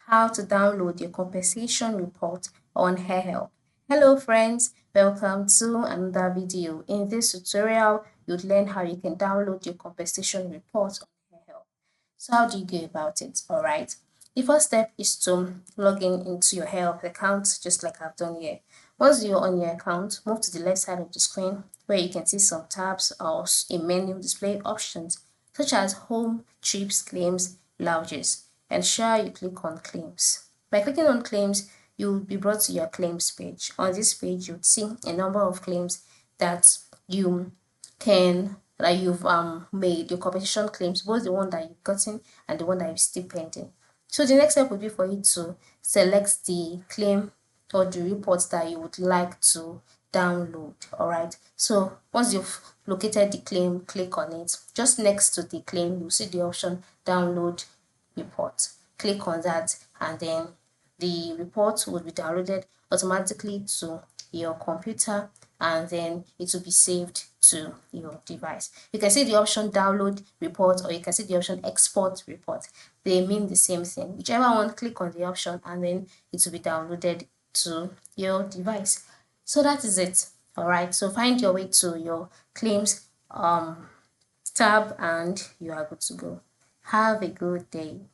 how to download your compensation report on AirHelp. Hello friends, welcome to another video. In this tutorial, you'll learn how you can download your compensation report on AirHelp. So how do you go about it? Alright, the first step is to log in into your AirHelp account just like I've done here. Once you're on your account, move to the left side of the screen where you can see some tabs or a menu display options such as home, trips, claims, lounges. Ensure you click on claims. By clicking on claims, you will be brought to your claims page. On this page, you'll see a number of claims that you've made, your compensation claims, both the one that you've gotten and the one that is still pending. So the next step would be for you to select the claim or the report that you would like to download. Alright, so once you've located the claim, click on it. Just next to the claim, you'll see the option download report. Click on that and then the report will be downloaded automatically to your computer and then it will be saved to your device. You can see the option download report or you can see the option export report. They mean the same thing. Whichever one, click on the option and then it will be downloaded to your device. So that is it. Alright, so find your way to your claims tab and you are good to go. Have a good day.